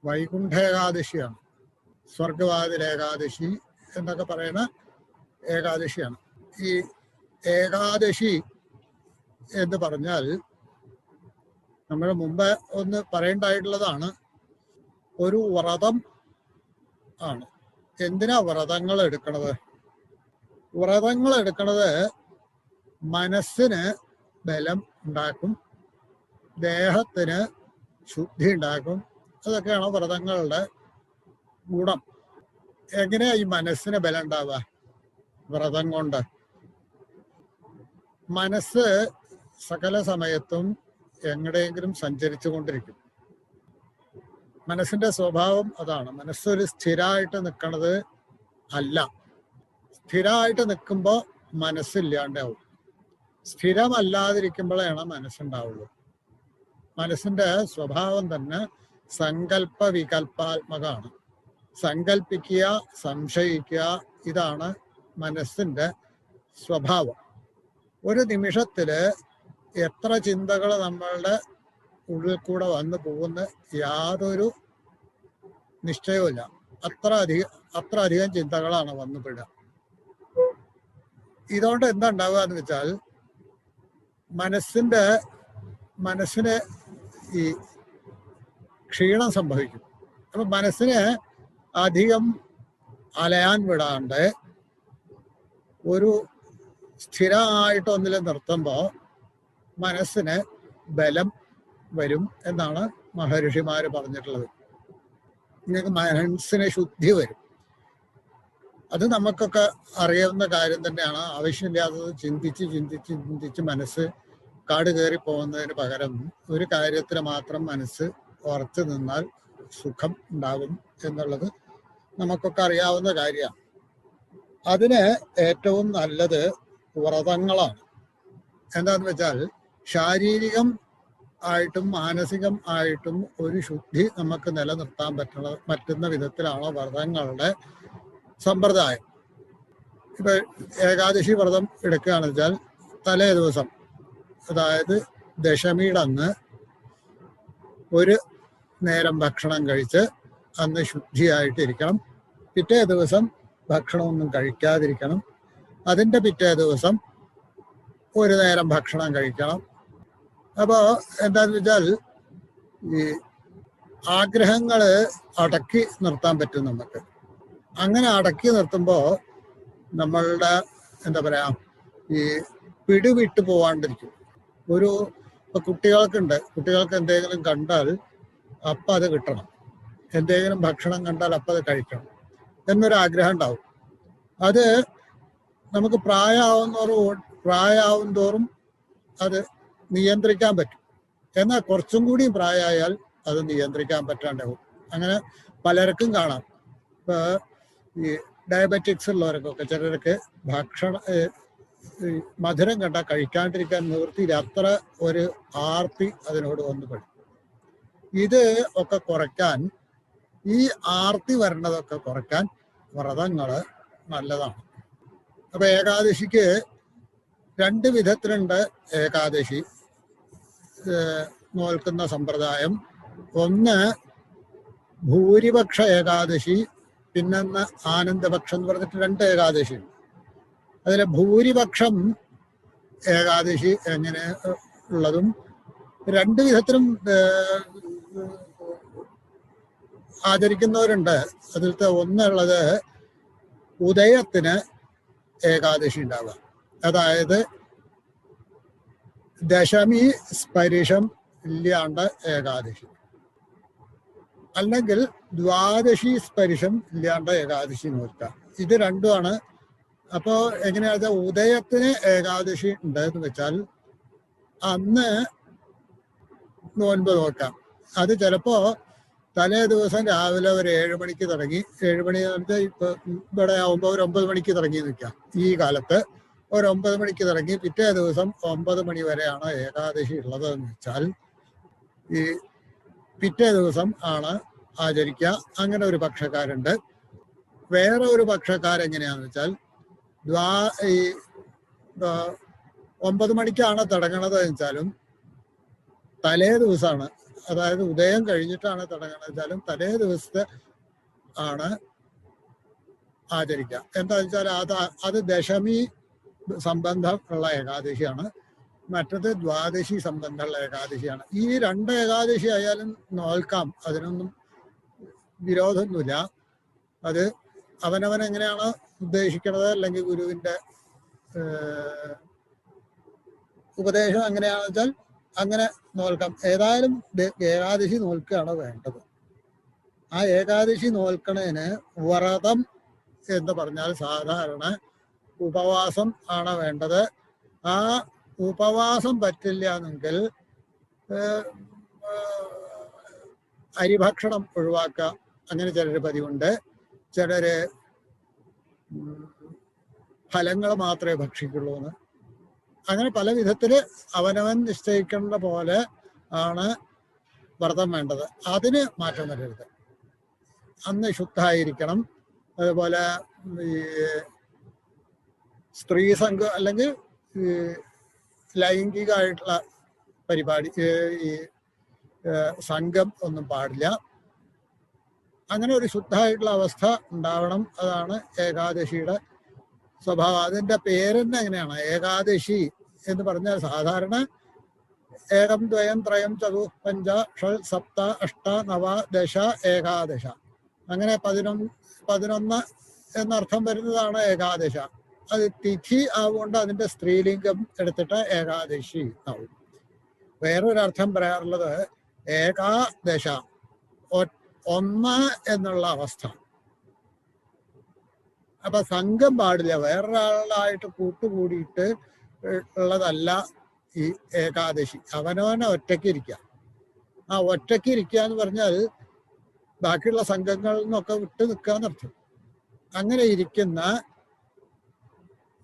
വൈകുണ്ഠ ഏകാദശിയാണ്, സ്വർഗവാതിൽ ഏകാദശി എന്നൊക്കെ പറയുന്ന ഏകാദശിയാണ്. ഈ ഏകാദശി എന്ന് പറഞ്ഞാൽ നമ്മൾ മുമ്പ് ഒന്ന് പറയേണ്ടതായിട്ടുള്ളതാണ്, ഒരു വ്രതം ആണ്. എന്തിനാ വ്രതങ്ങൾ എടുക്കണത്? വ്രതങ്ങൾ എടുക്കണത് മനസ്സിന് ബലം ഉണ്ടാക്കും, ദേഹത്തിന് ശുദ്ധി ഉണ്ടാക്കും. അതൊക്കെയാണ് വ്രതങ്ങളുടെ ഗുണം. എങ്ങനെയാ ഈ മനസ്സിന് ബലം ഉണ്ടാവുക? വ്രതം കൊണ്ട് മനസ്സ് സകല സമയത്തും എങ്ങടെയെങ്കിലും സഞ്ചരിച്ചു കൊണ്ടിരിക്കും. മനസ്സിന്റെ സ്വഭാവം അതാണ്. മനസ്സൊരു സ്ഥിരമായിട്ട് നിൽക്കണത് അല്ല. സ്ഥിരമായിട്ട് നിൽക്കുമ്പോൾ മനസ്സില്ലാണ്ടാവും. സ്ഥിരമല്ലാതിരിക്കുമ്പോഴാണ് മനസ്സുണ്ടാവുള്ളൂ. മനസ്സിന്റെ സ്വഭാവം തന്നെ സങ്കല്പ വികല്പാത്മകമാണ്. സങ്കല്പിക്കുക, സംശയിക്കുക, ഇതാണ് മനസ്സിന്റെ സ്വഭാവം. ഒരു നിമിഷത്തില് എത്ര ചിന്തകൾ നമ്മളുടെ ഉള്ളിൽ കൂടെ വന്നു പോകുന്ന യാതൊരു നിശ്ചയവുമില്ല. അത്ര അധികം ചിന്തകളാണ് വന്നുപെടുക. ഇതുകൊണ്ട് എന്താ ഉണ്ടാവുക എന്ന് വെച്ചാൽ മനസ്സിന് ഈ ക്ഷീണം സംഭവിക്കും. അപ്പൊ മനസ്സിനെ അധികം അലയാൻ വിടാണ്ട് ഒരു സ്ഥിരമായിട്ട് ഒന്നിൽ നിർത്തുമ്പോൾ മനസ്സിന് ബലം വരും എന്നാണ് മഹർഷിമാര് പറഞ്ഞിട്ടുള്ളത്. നിങ്ങൾക്ക് മനസ്സിന് ശുദ്ധി വരും. അത് നമുക്കൊക്കെ അറിയാവുന്ന കാര്യം തന്നെയാണ്. ആവശ്യമില്ലാത്തത് ചിന്തിച്ച് മനസ്സ് കാട് കയറി പോകുന്നതിന് പകരം ഒരു കാര്യത്തിന് മാത്രം മനസ്സ് ഉറച്ചു നിന്നാൽ സുഖം ഉണ്ടാകും എന്നുള്ളത് നമുക്കൊക്കെ അറിയാവുന്ന കാര്യമാണ്. അതിന് ഏറ്റവും നല്ലത് വ്രതങ്ങളാണ്. എന്താന്ന് വെച്ചാൽ ശാരീരികം ആയിട്ടും മാനസികം ആയിട്ടും ഒരു ശുദ്ധി നമുക്ക് നിലനിർത്താൻ പറ്റുന്ന വിധത്തിലാണ് വ്രതങ്ങളുടെ സമ്പ്രദായം. ഇപ്പൊ ഏകാദശി വ്രതം എടുക്കുകയാണെന്ന് വെച്ചാൽ തലേ ദിവസം, അതായത് ദശമിയുടെ അന്ന് ഒരു നേരം ഭക്ഷണം കഴിച്ച് അന്ന് ശുദ്ധിയായിട്ടിരിക്കണം. പിറ്റേ ദിവസം ഭക്ഷണമൊന്നും കഴിക്കാതിരിക്കണം. അതിൻ്റെ പിറ്റേ ദിവസം ഒരു നേരം ഭക്ഷണം കഴിക്കണം. അപ്പോൾ എന്താന്ന് വെച്ചാൽ ഈ ആഗ്രഹങ്ങൾ അടക്കി നിർത്താൻ പറ്റും നമുക്ക്. അങ്ങനെ അടക്കി നിർത്തുമ്പോൾ നമ്മളുടെ എന്താ പറയാ, ഈ പിടിവിട്ട് പോവാണ്ടിരിക്കും. ഇപ്പൊ കുട്ടികൾക്ക് എന്തെങ്കിലും കണ്ടാൽ അപ്പം അത് കിട്ടണം, എന്തെങ്കിലും ഭക്ഷണം കണ്ടാൽ അപ്പം അത് കഴിക്കണം എന്നൊരാഗ്രഹം ഉണ്ടാവും. അത് നമുക്ക് പ്രായമാവും തോറും അത് നിയന്ത്രിക്കാൻ പറ്റും. എന്നാൽ കുറച്ചും കൂടി പ്രായമായാൽ അത് നിയന്ത്രിക്കാൻ പറ്റാണ്ടാവും. അങ്ങനെ പലർക്കും കാണാം. ഇപ്പൊ ഈ ഡയബറ്റിക്സ് ഉള്ളവർക്കൊക്കെ ചിലർക്ക് മധുരം കണ്ടാൽ കഴിക്കാണ്ടിരിക്കാൻ നിവൃത്തിയിൽ അത്ര ഒരു ആർത്തി അതിനോട് വന്നുപെടും. ഇത് ഒക്കെ കുറയ്ക്കാൻ, ഈ ആർത്തി വരണതൊക്കെ കുറയ്ക്കാൻ വ്രതങ്ങള് നല്ലതാണ്. അപ്പൊ ഏകാദശിക്ക് 2 വിധത്തിലുണ്ട് ഏകാദശി നോൽക്കുന്ന സമ്പ്രദായം. ഒന്ന് ഭൂരിപക്ഷ ഏകാദശി, പിന്നൊന്ന് ആനന്ദപക്ഷം എന്ന് പറഞ്ഞിട്ട് 2 ഏകാദശി. അതിലെ ഭൂരിപക്ഷം ഏകാദശി എങ്ങനെ ഉള്ളതും 2 വിധത്തിലും ആചരിക്കുന്നവരുണ്ട്. അതിലത്തെ ഒന്നുള്ളത് ഉദയത്തിന് ഏകാദശി ഉണ്ടാവുക, അതായത് ദശമി സ്പരിശം ഇല്ലാണ്ട് ഏകാദശി, അല്ലെങ്കിൽ ദ്വാദശി സ്പരിശം ഇല്ലാണ്ട് ഏകാദശി നോക്കാം. ഇത് രണ്ടുമാണ്. അപ്പോൾ എങ്ങനെയാ വെച്ചാൽ ഉദയത്തിന് ഏകാദശി ഉണ്ടെന്ന് വെച്ചാൽ അന്ന് നോൻപ് നോക്കാം. അത് ചിലപ്പോ തലേ ദിവസം രാവിലെ ഒരു 7 മണിക്ക് തുടങ്ങി, 7 മണി ഇപ്പൊ ഇവിടെ ആവുമ്പോൾ ഒരു 9 മണിക്ക് തുടങ്ങി നിൽക്കാം. ഈ കാലത്ത് ഒരു 9 മണിക്ക് തുടങ്ങി പിറ്റേ ദിവസം 9 മണി വരെയാണ് ഏകാദശി ഉള്ളത് എന്ന് വെച്ചാൽ ഈ പിറ്റേ ദിവസം ആണ് ആചരിക്കുക. അങ്ങനെ ഒരു പക്ഷക്കാരുണ്ട്. വേറെ ഒരു പക്ഷക്കാരെങ്ങനെയാന്ന് വെച്ചാൽ ഈ 9 മണിക്കാണ് തുടങ്ങണത് വെച്ചാലും തലേ ദിവസമാണ് അതായത് ഉദയം കഴിഞ്ഞിട്ടാണ് തുടങ്ങുന്നത് വെച്ചാലും തലേ ദിവസത്തെ ആണ് ആചരിക്കുക. എന്താ വെച്ചാൽ അത് ദശമി സംബന്ധം ഉള്ള ഏകാദശിയാണ്, മറ്റത് ദ്വാദശി സംബന്ധമുള്ള ഏകാദശിയാണ്. ഈ 2 ഏകാദശി ആയാലും നോൽക്കാം, അതിനൊന്നും വിരോധമൊന്നുമില്ല. അത് അവനവൻ എങ്ങനെയാണ് ഉദ്ദേശിക്കുന്നത്, അല്ലെങ്കിൽ ഗുരുവിന്റെ ഉപദേശം എങ്ങനെയാണെന്ന് വെച്ചാൽ അങ്ങനെ നോൽക്കാം. ഏതായാലും ഏകാദശി നോൽക്കുകയാണ് വേണ്ടത്. ആ ഏകാദശി നോൽക്കണേന് വ്രതം എന്ന് പറഞ്ഞാൽ സാധാരണ ഉപവാസം ആണ് വേണ്ടത്. ആ ഉപവാസം പറ്റില്ല എങ്കിൽ അരിഭക്ഷണം ഒഴിവാക്കുക. അങ്ങനെ ചിലർ പതിവുണ്ട്. ചിലര് ഫലങ്ങൾ മാത്രമേ ഭക്ഷിക്കുള്ളൂ എന്ന്. അങ്ങനെ പല വിധത്തില് അവനവൻ നിശ്ചയിക്കേണ്ട പോലെ ആണ് വ്രതം വേണ്ടത്. അതിന് മാറ്റം വരരുത്. അന്ന് ശുദ്ധായിരിക്കണം. അതുപോലെ ഈ സ്ത്രീ സംഘം അല്ലെങ്കിൽ ലൈംഗികമായിട്ടുള്ള പരിപാടി, ഈ സംഘം ഒന്നും പാടില്ല. അങ്ങനെ ഒരു ശുദ്ധമായിട്ടുള്ള അവസ്ഥ ഉണ്ടാവണം. അതാണ് ഏകാദശിയുടെ സ്വഭാവം. അതിൻ്റെ പേരെന്നെ എങ്ങനെയാണ് ഏകാദശി എന്ന് പറഞ്ഞാൽ സാധാരണ ഏകം ദ്വയം ത്രയം ചതു പഞ്ച ഷൽ സപ്ത അഷ്ട നവ ദശ ഏകാദശ, അങ്ങനെ 11 എന്നർത്ഥം വരുന്നതാണ് ഏകാദശ. അത് തിഥി ആവുകൊണ്ട് അതിന്റെ സ്ത്രീലിംഗം എടുത്തിട്ട് ഏകാദശി ആവും. വേറൊരർത്ഥം പറയാറുള്ളത് ഏകാദശ, 1 എന്നുള്ള അവസ്ഥ. അപ്പൊ സംഘം പാടില്ല, വേറൊരാളായിട്ട് കൂട്ടുകൂടിയിട്ട് ഉള്ളതല്ല ഈ ഏകാദശി. അവനവനെ ഒറ്റയ്ക്ക് ഇരിക്കുക. ആ ഒറ്റയ്ക്ക് ഇരിക്കുക എന്ന് പറഞ്ഞാൽ ബാക്കിയുള്ള സംഘങ്ങളിൽ നിന്നൊക്കെ വിട്ടു നിൽക്കുക എന്നർത്ഥം. അങ്ങനെ ഇരിക്കുന്ന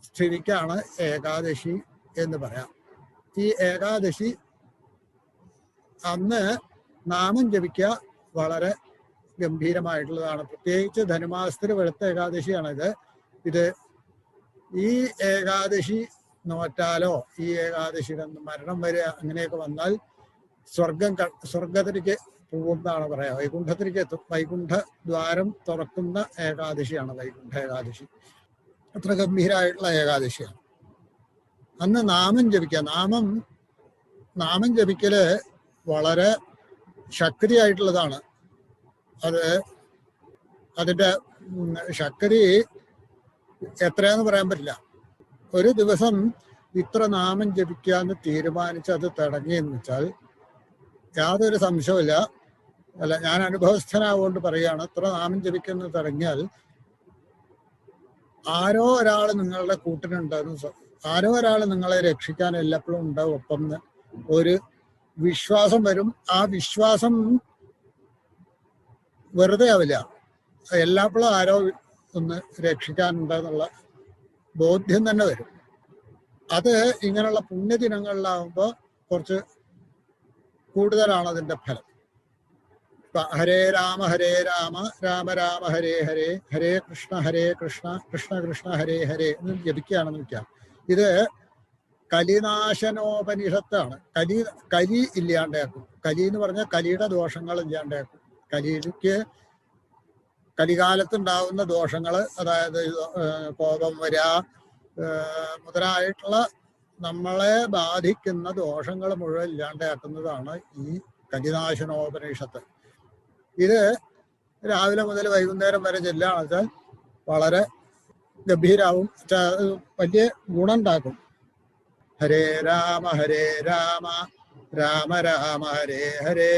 സ്ഥിതിക്കാണ് ഏകാദശി എന്ന് പറയാം. ഈ ഏകാദശി അന്ന് നാമം ജപിക്കുക വളരെ ഗംഭീരമായിട്ടുള്ളതാണ്. പ്രത്യേകിച്ച് ധനുമാസത്തിൽ വെളുത്ത ഏകാദശിയാണിത്. ഈ ഏകാദശി നോറ്റാലോ ഈ ഏകാദശിയുടെ മരണം വരെ അങ്ങനെയൊക്കെ വന്നാൽ സ്വർഗത്തിലേക്ക് പോകുന്നതാണ് പറയാ. വൈകുണ്ഠത്തിലേക്ക് എത്തും. വൈകുണ്ഠ ദ്വാരം തുറക്കുന്ന ഏകാദശിയാണ് വൈകുണ്ഠ ഏകാദശി. അത്ര ഗംഭീരമായിട്ടുള്ള ഏകാദശിയാണ്. അന്ന് നാമം ജപിക്കുക. നാമം ജപിക്കല് വളരെ ശക്തിയായിട്ടുള്ളതാണ്. അതിന്റെ ശക്തി എത്രയാന്ന് പറയാൻ പറ്റില്ല. ഒരു ദിവസം ഇത്ര നാമം ജപിക്കാന്ന് തീരുമാനിച്ച് അത് തുടങ്ങിയെന്ന് വെച്ചാൽ യാതൊരു സംശയമില്ല, അല്ല ഞാൻ അനുഭവസ്ഥനാവുകൊണ്ട് പറയുകയാണ്, ഇത്ര നാമം ജപിക്കുന്നത് തുടങ്ങിയാൽ ആരോ ഒരാൾ നിങ്ങളുടെ കൂട്ടിനുണ്ടെന്ന്, ആരോ ഒരാൾ നിങ്ങളെ രക്ഷിക്കാൻ എല്ലാപ്പോഴും ഉണ്ടാവും ഒപ്പം ഒരു വിശ്വാസം വരും. ആ വിശ്വാസം വെറുതെ ആവില്ല, എല്ലാപ്പോഴും ആരോ ഒന്ന് രക്ഷിക്കാനുണ്ടെന്നുള്ള ബോധ്യം തന്നെ വരും. അത് ഇങ്ങനെയുള്ള പുണ്യദിനങ്ങളിലാവുമ്പോൾ കുറച്ച് കൂടുതലാണ് അതിൻ്റെ ഫലം. ഹരേ രാമ രാമ രാമ ഹരേ ഹരേ, ഹരേ കൃഷ്ണ കൃഷ്ണ കൃഷ്ണ ഹരേ ഹരേ എന്ന് ജപിക്കുകയാണെന്ന് വയ്ക്കാം. ഇത് കലിനാശനോപനിഷത്താണ്. കലി ഇല്ലാണ്ടാക്കും. കലി എന്ന് പറഞ്ഞാൽ കലിയുടെ ദോഷങ്ങൾ ഇല്ലാണ്ടാക്കും. കലികാലത്തുണ്ടാവുന്ന ദോഷങ്ങൾ, അതായത് കോപം വരിക മുതലായിട്ടുള്ള നമ്മളെ ബാധിക്കുന്ന ദോഷങ്ങൾ മുഴുവൻ ഇല്ലാണ്ടാക്കുന്നതാണ് ഈ കലിനാശനോപനിഷത്ത്. ഇത് രാവിലെ മുതൽ വൈകുന്നേരം വരെ ചെല്ലുകയാണെന്ന് വെച്ചാൽ വളരെ ഗംഭീരാവും, വലിയ ഗുണം ഉണ്ടാക്കും. ഹരേ രാമ രാമ രാമ ഹരേ ഹരേ,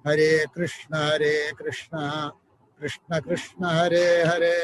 ഹരേ കൃഷ്ണ കൃഷ്ണ കൃഷ്ണ ഹരേ ഹരേ,